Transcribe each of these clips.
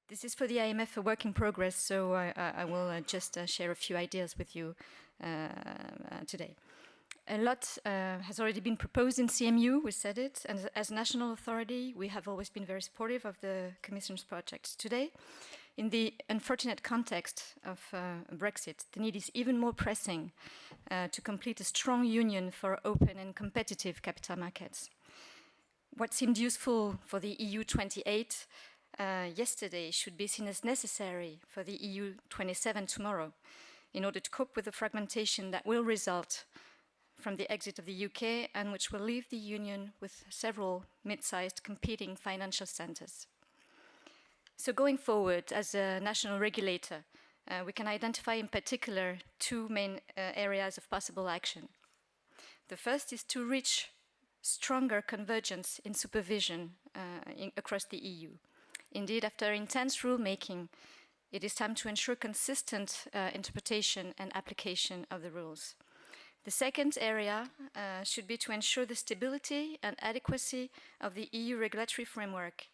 This is for the IMF a work in progress, so I will just share a few ideas with you today. A lot has already been proposed in CMU, we said it, and as a national authority, we have always been very supportive of the Commission's projects. Today, in the unfortunate context of Brexit, the need is even more pressing to complete a strong union for open and competitive capital markets. What seemed useful for the EU 28 yesterday should be seen as necessary for the EU 27 tomorrow in order to cope with the fragmentation that will result from the exit of the UK and which will leave the Union with several mid-sized competing financial centres. So going forward, as a national regulator, we can identify in particular two main areas of possible action. The first is to reach stronger convergence in supervision across the EU. Indeed, after intense rulemaking, it is time to ensure consistent interpretation and application of the rules. The second area should be to ensure the stability and adequacy of the EU regulatory framework.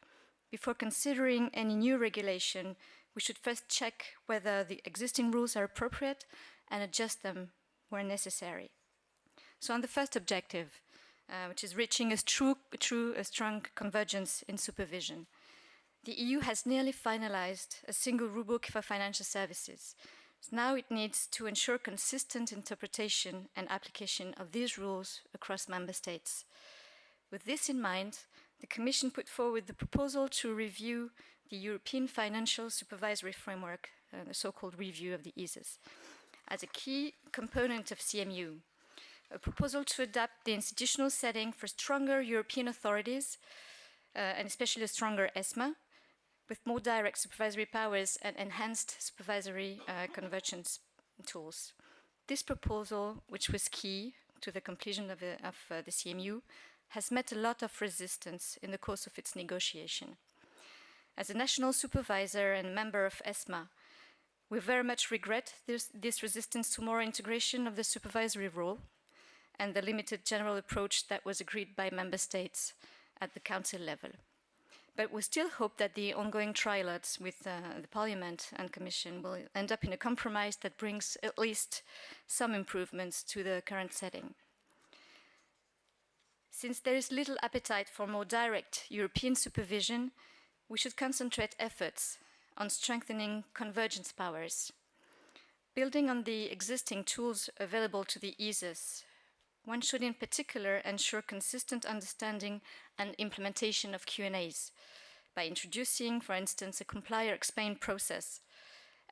Before considering any new regulation, we should first check whether the existing rules are appropriate and adjust them where necessary. So on the first objective, which is reaching a strong convergence in supervision, the EU has nearly finalized a single rulebook for financial services. So now it needs to ensure consistent interpretation and application of these rules across member states. With this in mind, the Commission put forward the proposal to review the European Financial Supervisory Framework, the so-called review of the ESAs, as a key component of CMU. A proposal to adapt the institutional setting for stronger European authorities, and especially a stronger ESMA, with more direct supervisory powers and enhanced supervisory convergence tools. This proposal, which was key to the conclusion of the CMU, has met a lot of resistance in the course of its negotiation. As a national supervisor and member of ESMA, we very much regret this resistance to more integration of the supervisory role and the limited general approach that was agreed by member states at the Council level. But we still hope that the ongoing trilogues with the Parliament and Commission will end up in a compromise that brings at least some improvements to the current setting. Since there is little appetite for more direct European supervision, we should concentrate efforts on strengthening convergence powers. Building on the existing tools available to the ESAs, one should in particular ensure consistent understanding and implementation of Q&As by introducing, for instance, a comply or explain process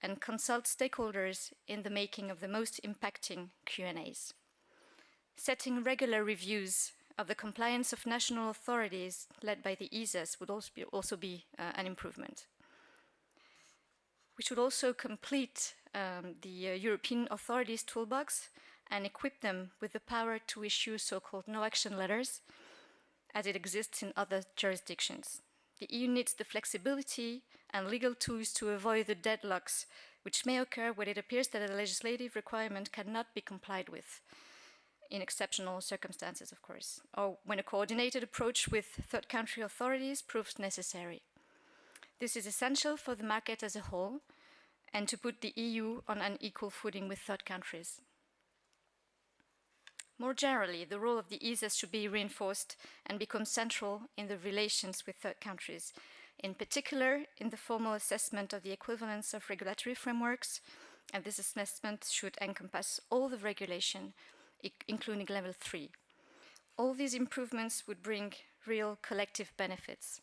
and consult stakeholders in the making of the most impacting Q&As. Setting regular reviews of the compliance of national authorities led by the ESAs would also be an improvement. We should also complete the European authorities toolbox and equip them with the power to issue so-called no-action letters, as it exists in other jurisdictions. The EU needs the flexibility and legal tools to avoid the deadlocks which may occur when it appears that a legislative requirement cannot be complied with, in exceptional circumstances, of course, or when a coordinated approach with third country authorities proves necessary. This is essential for the market as a whole and to put the EU on an equal footing with third countries. More generally, the role of the ESAs should be reinforced and become central in the relations with third countries, in particular in the formal assessment of the equivalence of regulatory frameworks, and this assessment should encompass all the regulation, including level 3. All these improvements would bring real collective benefits.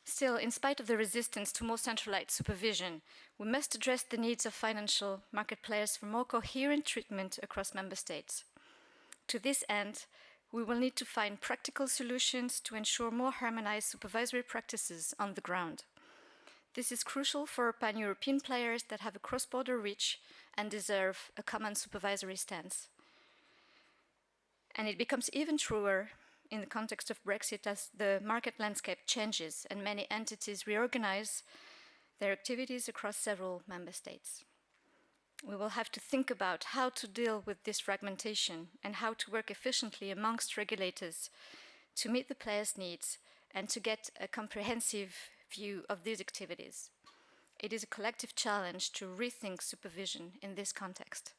Still, in spite of the resistance to more centralized supervision, we must address the needs of financial market players for more coherent treatment across member states. To this end, we will need to find practical solutions to ensure more harmonized supervisory practices on the ground. This is crucial for pan-European players that have a cross-border reach and deserve a common supervisory stance. And it becomes even truer in the context of Brexit as the market landscape changes and many entities reorganize their activities across several member states. We will have to think about how to deal with this fragmentation and how to work efficiently amongst regulators to meet the players' needs and to get a comprehensive view of these activities. It is a collective challenge to rethink supervision in this context.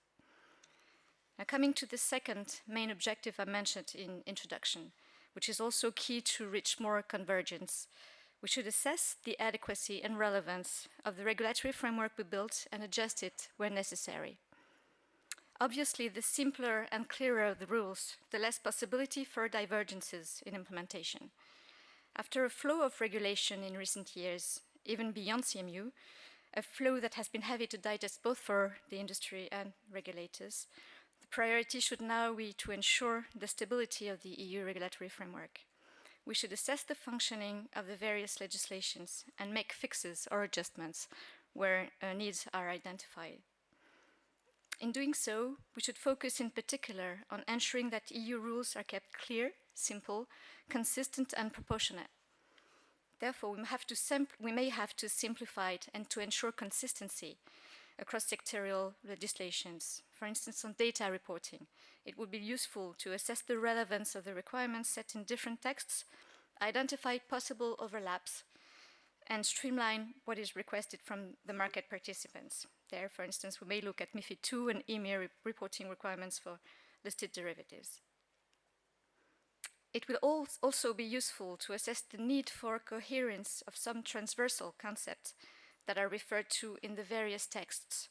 Now, coming to the second main objective I mentioned in introduction, which is also key to reach more convergence, we should assess the adequacy and relevance of the regulatory framework we built and adjust it where necessary. Obviously, the simpler and clearer the rules, the less possibility for divergences in implementation. After a flow of regulation in recent years, even beyond CMU, a flow that has been heavy to digest both for the industry and regulators, the priority should now be to ensure the stability of the EU regulatory framework. We should assess the functioning of the various legislations and make fixes or adjustments where needs are identified. In doing so, we should focus in particular on ensuring that EU rules are kept clear, simple, consistent, and proportionate. Therefore, we may have to simplify it and to ensure consistency across sectorial legislations. For instance, on data reporting, it would be useful to assess the relevance of the requirements set in different texts, identify possible overlaps, and streamline what is requested from the market participants. There, for instance, we may look at MiFID II and EMIR reporting requirements for listed derivatives. It will also be useful to assess the need for coherence of some transversal concepts that are referred to in the various texts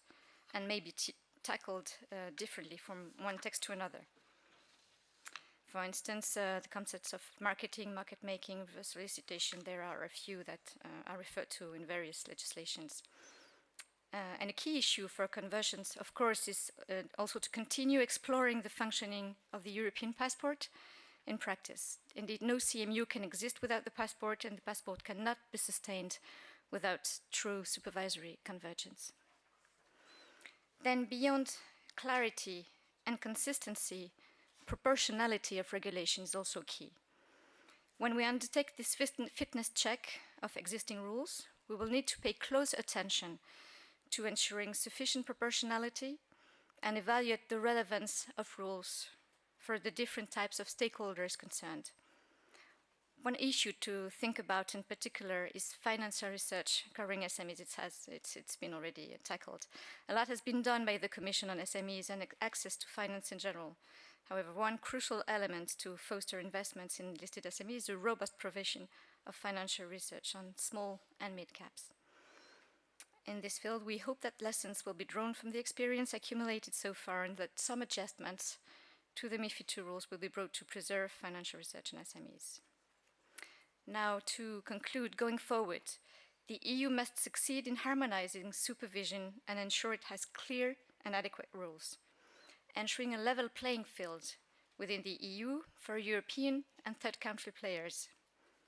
and may be tackled differently from one text to another. For instance, the concepts of marketing, market making, solicitation, there are a few that are referred to in various legislations. And a key issue for conversions, of course, is also to continue exploring the functioning of the European passport in practice. Indeed, no CMU can exist without the passport, and the passport cannot be sustained without true supervisory convergence. Then, beyond clarity and consistency, proportionality of regulation is also key. When we undertake this fitness check of existing rules, we will need to pay close attention to ensuring sufficient proportionality and evaluate the relevance of rules for the different types of stakeholders concerned. One issue to think about in particular is financial research covering SMEs. It's been already tackled. A lot has been done by the Commission on SMEs and access to finance in general. However, one crucial element to foster investments in listed SMEs is a robust provision of financial research on small and mid caps. In this field, we hope that lessons will be drawn from the experience accumulated so far and that some adjustments to the MiFID II rules will be brought to preserve financial research in SMEs. Now, to conclude, going forward, the EU must succeed in harmonizing supervision and ensure it has clear and adequate rules. Ensuring a level playing field within the EU for European and third country players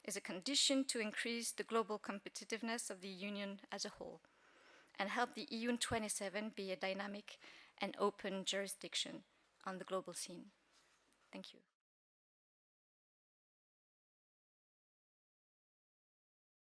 is a condition to increase the global competitiveness of the Union as a whole and help the EU in 27 be a dynamic and open jurisdiction on the global scene. Thank you.